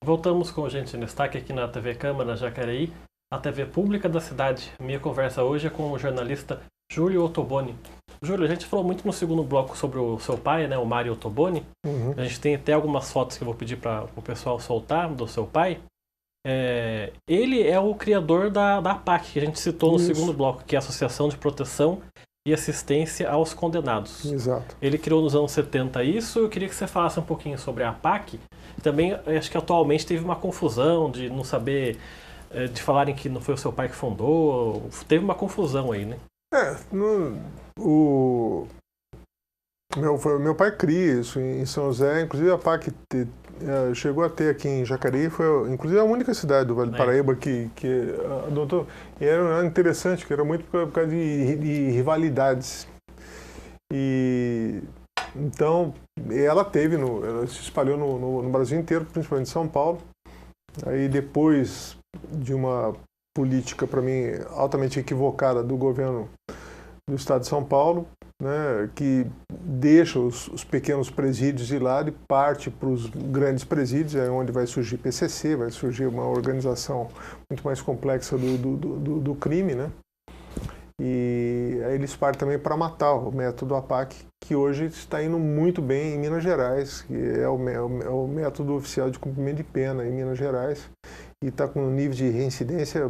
Voltamos com o Gente em Destaque aqui na TV Câmara Jacareí, a TV pública da cidade. Minha conversa hoje é com o jornalista Júlio Ottoboni. Júlio, a gente falou muito no segundo bloco sobre o seu pai, né, o Mário Ottoboni. A gente tem até algumas fotos que eu vou pedir para o pessoal soltar do seu pai. Ele é o criador da APAC, que a gente citou no segundo bloco, que é a Associação de Proteção e Assistência aos Condenados. Exato. Ele criou nos anos 70 isso. Eu queria que você falasse um pouquinho sobre a APAC. Também acho que atualmente teve uma confusão de não saber, de falarem que não foi o seu pai que fundou. Teve uma confusão aí, né? Meu pai cria isso em São José, inclusive a APAC chegou a ter aqui em Jacareí, foi inclusive a única cidade do Vale do Paraíba que adotou. E era interessante, que era muito por causa de rivalidades. E então ela se espalhou no Brasil inteiro, principalmente em São Paulo. Aí depois de uma política, para mim, altamente equivocada do governo do estado de São Paulo, né, que deixa os pequenos presídios de lado e parte para os grandes presídios, é onde vai surgir PCC, vai surgir uma organização muito mais complexa do crime, né? E aí eles partem também para matar o método APAC, que hoje está indo muito bem em Minas Gerais, que é o método oficial de cumprimento de pena em Minas Gerais, e está com um nível de reincidência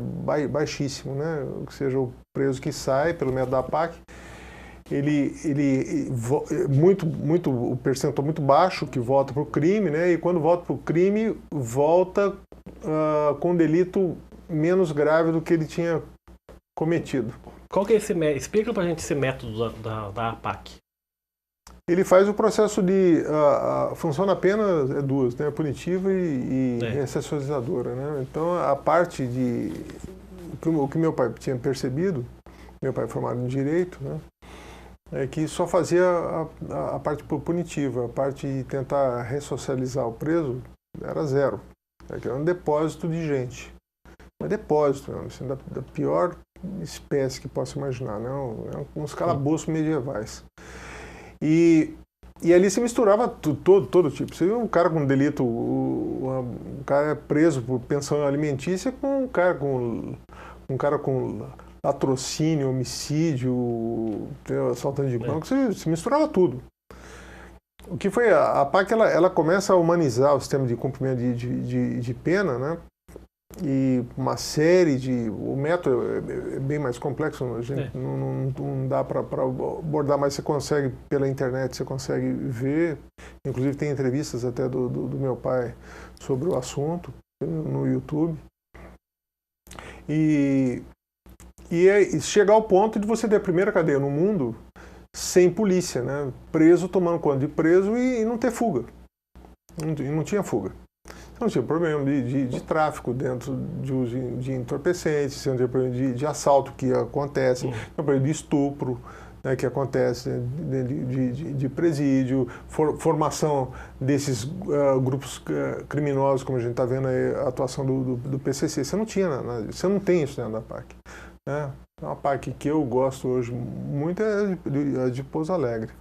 baixíssimo, né? Ou seja, o preso que sai pelo método APAC, o percentual muito baixo que volta para o crime, né? E quando volta para o crime, volta com um delito menos grave do que ele tinha cometido. Qual que é esse método? Explica pra gente esse método da APAC. Ele faz o processo de... funciona apenas duas, né? Punitiva e ressocializadora, né? Então, a parte de... O que meu pai tinha percebido, meu pai é formado em Direito, né? É que só fazia a parte punitiva, a parte de tentar ressocializar o preso era zero. Era um depósito de gente. Mas depósito, assim, da pior espécie que possa imaginar, né? Uns calabouços medievais. E ali se misturava todo tipo. Você viu um cara com delito, um cara preso por pensão alimentícia com um cara com latrocínio, homicídio, assaltante de banco, se misturava tudo. O que foi a APAC, ela começa a humanizar o sistema de cumprimento de pena, né? E uma série o método é bem mais complexo, a gente não dá para abordar, mas você consegue, pela internet, você consegue ver, inclusive tem entrevistas até do meu pai sobre o assunto, no YouTube. E chegar ao ponto de você ter a primeira cadeia no mundo sem polícia, né? Preso, tomando conta de preso e não ter fuga. Não tinha fuga. Não tinha problema de tráfico dentro de uso de entorpecentes, não tinha problema de assalto que acontece, não tinha problema de estupro, né, que acontece de presídio, formação desses grupos criminosos, como a gente está vendo aí, a atuação do PCC. Você não tem isso dentro da APAC. Né? Uma APAC que eu gosto hoje muito é a de Pouso Alegre,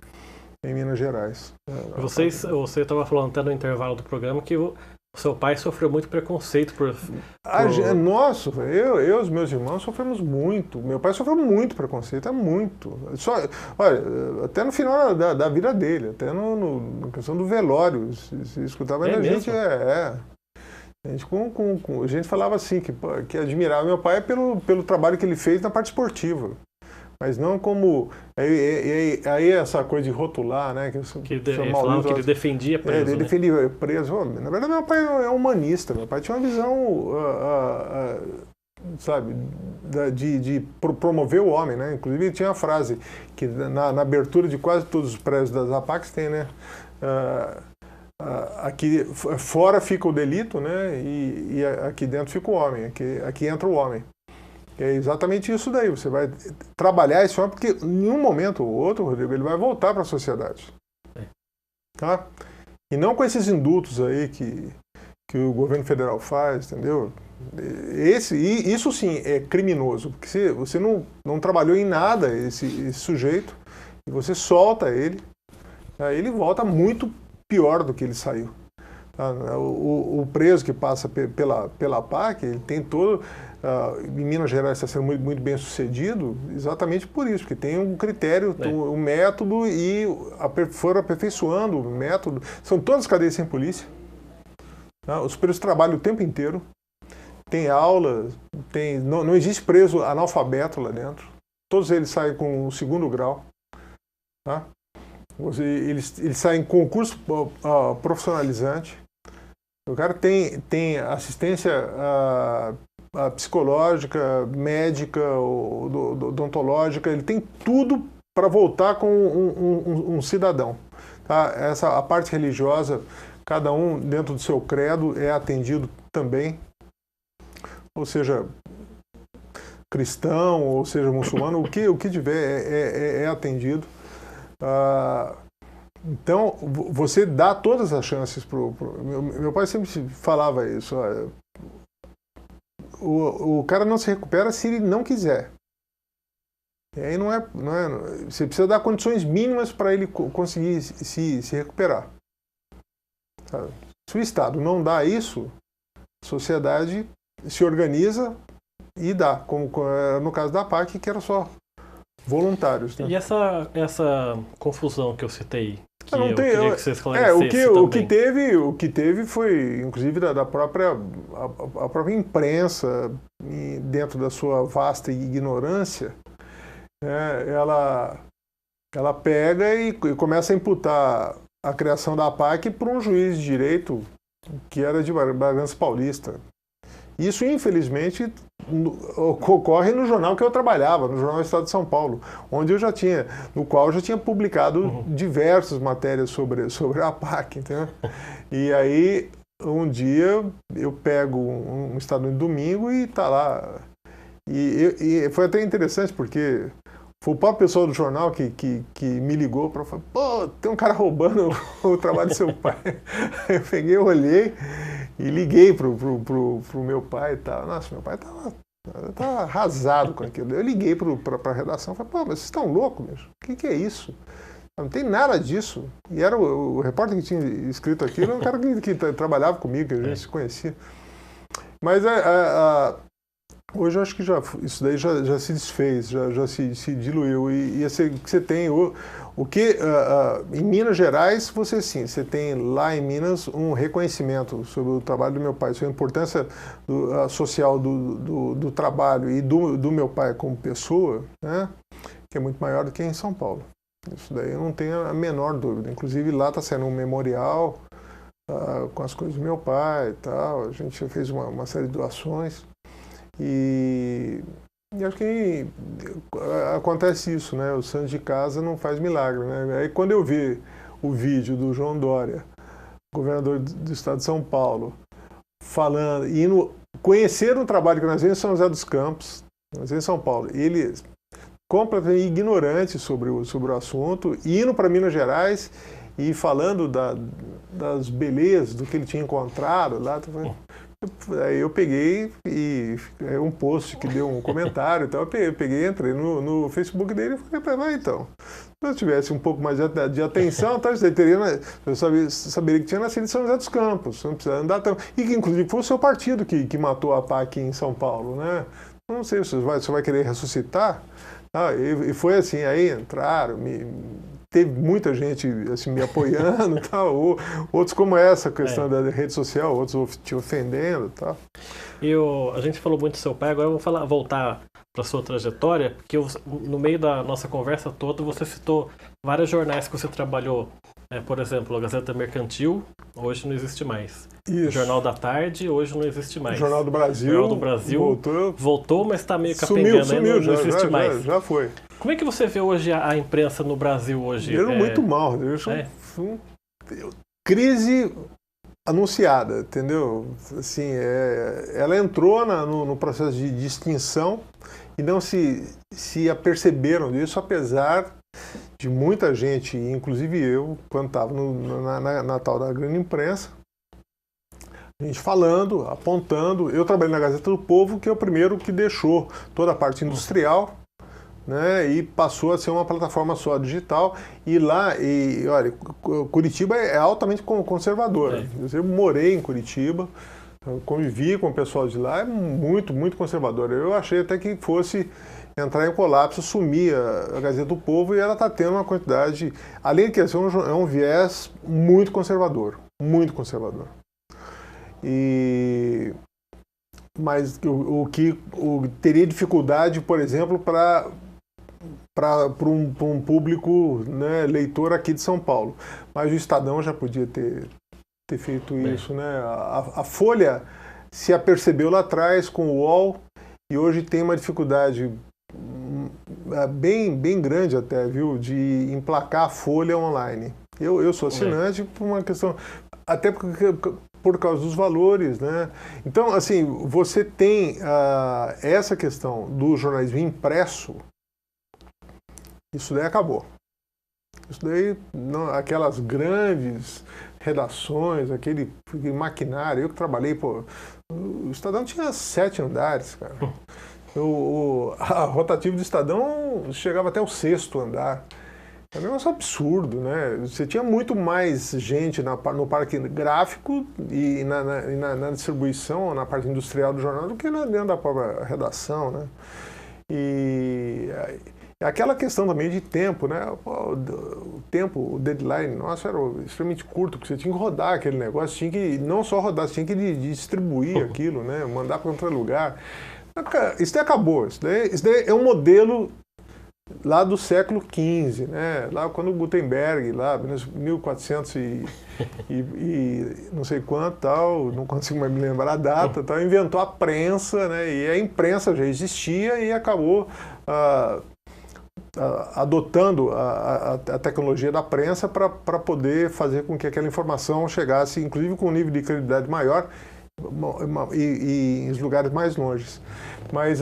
em Minas Gerais. Você estava falando até no intervalo do programa que o seu pai sofreu muito preconceito por... Nossa, eu e os meus irmãos sofremos muito. Meu pai sofreu muito preconceito, muito. Olha, até no final da vida dele, até na questão do velório, se escutava a gente, a gente falava assim, que admirava meu pai pelo trabalho que ele fez na parte esportiva. Mas não como... Aí essa coisa de rotular, né? Falando que ele defendia preso, ele defendia preso. Na verdade, meu pai é humanista. Meu pai tinha uma visão, sabe, de promover o homem, né? Inclusive, ele tinha uma frase que na abertura de quase todos os prédios das APACs tem, né? Aqui fora fica o delito, né? E aqui dentro fica o homem. Aqui entra o homem. É exatamente isso daí. Você vai trabalhar esse homem, porque em um momento ou outro, Rodrigo, ele vai voltar para a sociedade. Tá? E não com esses indultos aí que o governo federal faz, entendeu? Isso sim é criminoso, porque você não trabalhou em nada esse sujeito, e você solta ele, aí ele volta muito pior do que ele saiu. O preso que passa pela PAC, ele tem todo... em Minas Gerais está sendo muito bem sucedido exatamente por isso, porque tem um critério, um método e foram aperfeiçoando o método. São todas cadeias sem polícia. Os presos trabalham o tempo inteiro. Tem aula, não existe preso analfabeto lá dentro. Todos eles saem com o 2º grau. Tá? Eles saem com curso profissionalizante. O cara tem assistência psicológica, médica, odontológica, ele tem tudo para voltar com um cidadão. Tá? A parte religiosa, cada um dentro do seu credo é atendido também. Ou seja, cristão, ou seja, muçulmano, o que tiver é atendido. Então, você dá todas as chances meu pai sempre falava isso. O cara não se recupera se ele não quiser. E aí você precisa dar condições mínimas para ele conseguir se recuperar. Sabe? Se o Estado não dá isso, a sociedade se organiza e dá, como no caso da PAC, que era só voluntários. Né? E essa confusão que eu citei, que eu queria que você esclarecesse o que teve foi, inclusive, da própria imprensa, dentro da sua vasta ignorância, ela pega e começa a imputar a criação da PAC por um juiz de direito que era de Bragança Paulista. Isso, infelizmente, ocorre no jornal que eu trabalhava, no Jornal do Estado de São Paulo, no qual eu já tinha publicado diversas matérias sobre a PAC, entendeu? E aí, um dia, eu pego um Estado de Domingo e tá lá. E foi até interessante, porque foi o próprio pessoal do jornal que me ligou para falar, pô, tem um cara roubando o trabalho do seu pai. Eu peguei, olhei e liguei pro meu pai e tal. Nossa, meu pai tava arrasado com aquilo. Eu liguei para a redação e falei, pô, mas vocês estão loucos, mesmo? O que é isso? Não tem nada disso. E era o repórter que tinha escrito aquilo, era um cara que trabalhava comigo, que a gente se conhecia. Mas hoje eu acho que isso daí já se desfez, já se diluiu. E você tem em Minas Gerais, você tem lá em Minas um reconhecimento sobre o trabalho do meu pai, sobre a importância social do trabalho e do meu pai como pessoa, né, que é muito maior do que em São Paulo. Isso daí eu não tenho a menor dúvida. Inclusive lá está sendo um memorial com as coisas do meu pai e tal. A gente já fez uma série de doações. E acho que acontece isso, né? O santo de casa não faz milagre, né? Aí quando eu vi o vídeo do João Dória, governador do estado de São Paulo, conhecer o trabalho que nós vimos em São José dos Campos, nós vimos em São Paulo, ele completamente ignorante sobre o assunto, indo para Minas Gerais e falando das belezas do que ele tinha encontrado lá. Aí eu peguei e um post que deu um comentário e tal, eu peguei, entrei no Facebook dele e falei para ele, então, se eu tivesse um pouco mais de atenção, tá, eu saberia que tinha nascido em São José dos Campos, não precisa andar tão... E que inclusive foi o seu partido que matou a PAC em São Paulo, né? Não sei se você vai querer ressuscitar. E foi assim, aí entraram, teve muita gente assim, me apoiando, tal, outros como essa questão da rede social, outros te ofendendo. Tal. A gente falou muito do seu pai, agora eu vou voltar para a sua trajetória, porque no meio da nossa conversa toda você citou vários jornais que você trabalhou, por exemplo, a Gazeta Mercantil, hoje não existe mais. Isso. O Jornal da Tarde, hoje não existe mais. O Jornal do Brasil. Jornal do Brasil voltou, mas está meio capengando, sumiu, não existe mais. Já foi. Como é que você vê hoje a imprensa no Brasil hoje? Muito mal. Crise anunciada, entendeu? Assim, ela entrou no processo de extinção e não se aperceberam disso, apesar de muita gente, inclusive eu, quando estava na tal da grande imprensa, a gente falando, apontando. Eu trabalhei na Gazeta do Povo, que é o primeiro que deixou toda a parte industrial, né, e passou a ser uma plataforma só digital. E lá, olha, Curitiba é altamente conservadora. Eu morei em Curitiba, convivi com o pessoal de lá, é muito, muito conservadora. Eu achei até que fosse entrar em colapso, sumir a Gazeta do Povo, e ela está tendo uma quantidade, além de que é um viés muito conservador, muito conservador. Mas teria dificuldade, por exemplo, para um público, né, leitor aqui de São Paulo. Mas o Estadão já podia ter feito isso, né? A Folha se apercebeu lá atrás com o UOL e hoje tem uma dificuldade bem grande até, viu, de emplacar a Folha online. Eu sou assinante por uma questão, até por causa dos valores, né? Então, assim, você tem essa questão do jornalismo impresso, isso daí acabou. Isso daí, aquelas grandes redações, aquele maquinário, eu que trabalhei, o Estadão tinha 7 andares, cara. A rotativa do Estadão chegava até o 6º andar. É um negócio absurdo, né? Você tinha muito mais gente no parque gráfico e na distribuição, na parte industrial do jornal, do que dentro da própria redação, né? E aquela questão também de tempo, né? O tempo, o deadline, nossa, era extremamente curto, porque você tinha que rodar aquele negócio, tinha que não só rodar, você tinha que distribuir aquilo, né? Mandar para outro lugar. Isso daí acabou. Isso daí é um modelo lá do século XV, né? Lá quando Gutenberg, lá 1400 e não sei quanto, tal, não consigo mais me lembrar a data, tal, inventou a prensa, né? E a imprensa já existia e acabou adotando a tecnologia da prensa para poder fazer com que aquela informação chegasse, inclusive com um nível de credibilidade maior, e em lugares mais longes. Mas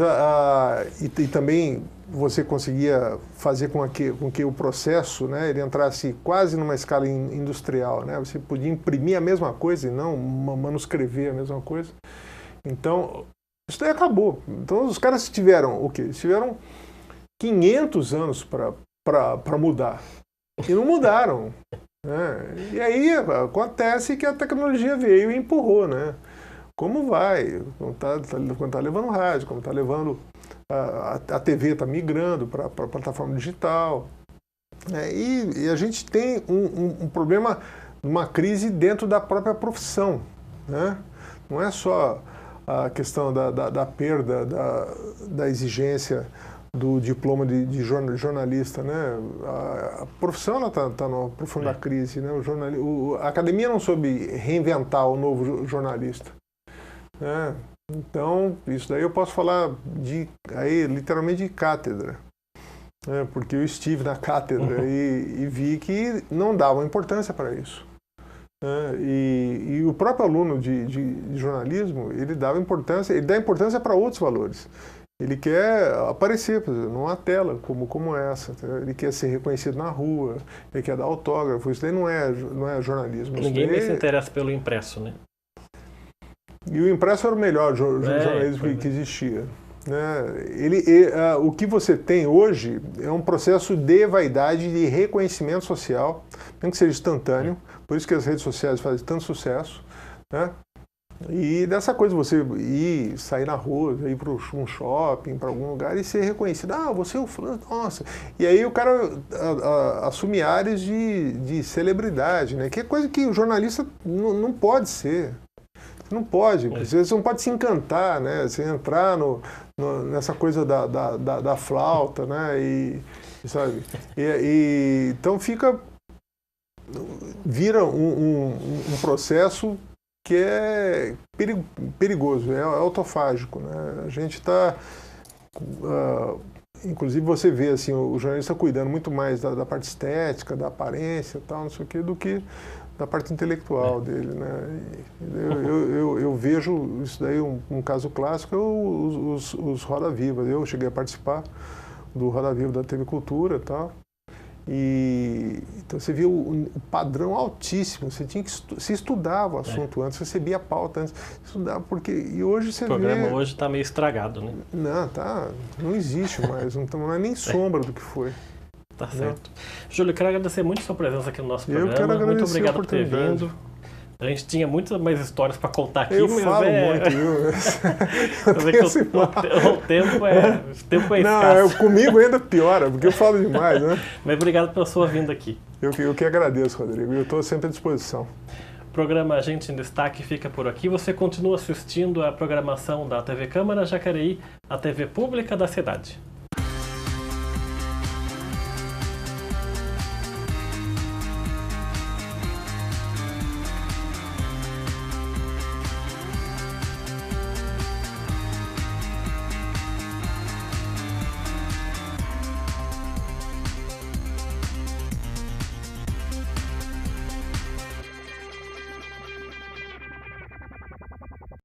e também você conseguia fazer com que o processo, né, ele entrasse quase numa escala industrial, né? Você podia imprimir a mesma coisa e não manuscrever a mesma coisa. Então, isso daí acabou. Então, os caras tiveram o quê? Eles tiveram 500 anos para mudar. E não mudaram. Né? E aí acontece que a tecnologia veio e empurrou, né? Como vai? Quando tá levando rádio, como está levando... A TV está migrando para a plataforma digital. Né? E a gente tem um problema, uma crise dentro da própria profissão. Né? Não é só a questão da perda da exigência do diploma de jornalista, né? A profissão está numa profunda crise, né? A academia não soube reinventar o novo jornalista, né? Então, isso daí eu posso falar literalmente de cátedra, né? Porque eu estive na cátedra e vi que não davam importância para isso. Né? E o próprio aluno de jornalismo, ele dá importância para outros valores. Ele quer aparecer, por exemplo, numa tela como essa. Ele quer ser reconhecido na rua, ele quer dar autógrafo. Isso daí não é jornalismo. Ninguém mais se interessa pelo impresso, né? E o impresso era o melhor jornalismo que existia. Né? O que você tem hoje é um processo de vaidade, de reconhecimento social, mesmo que seja instantâneo, por isso que as redes sociais fazem tanto sucesso. Né? E dessa coisa, você sair na rua, ir para um shopping, para algum lugar e ser reconhecido. Ah, você é o fulano, nossa. E aí o cara assume áreas de celebridade, né? Que é coisa que o jornalista não pode ser. Você não pode, você não pode se encantar, né? Você entrar nessa coisa da flauta, né? Sabe? Então vira um processo que é perigoso, é autofágico, né? A gente está, inclusive você vê assim, o jornalista cuidando muito mais da parte estética, da aparência, tal, não sei o quê, do que da parte intelectual dele, né? Eu vejo isso daí, um caso clássico, os Roda Viva. Eu cheguei a participar do Roda Viva da TV Cultura e tal. Então você viu o padrão altíssimo, você tinha que se estudava o assunto antes, recebia a pauta antes, estudava, e hoje você vê... O programa hoje está meio estragado, né? Não existe mais, não é nem sombra do que foi. Tá certo. Júlio, eu quero agradecer muito a sua presença aqui no nosso programa. Eu quero agradecer muito obrigado por ter vindo. A gente tinha muitas mais histórias para contar aqui, mas falo muito, viu? O tempo é escasso. Comigo ainda piora, porque eu falo demais, né? Mas obrigado pela sua vinda aqui. Eu que agradeço, Rodrigo. Eu estou sempre à disposição. O programa Gente em Destaque fica por aqui. Você continua assistindo a programação da TV Câmara Jacareí, a TV pública da cidade.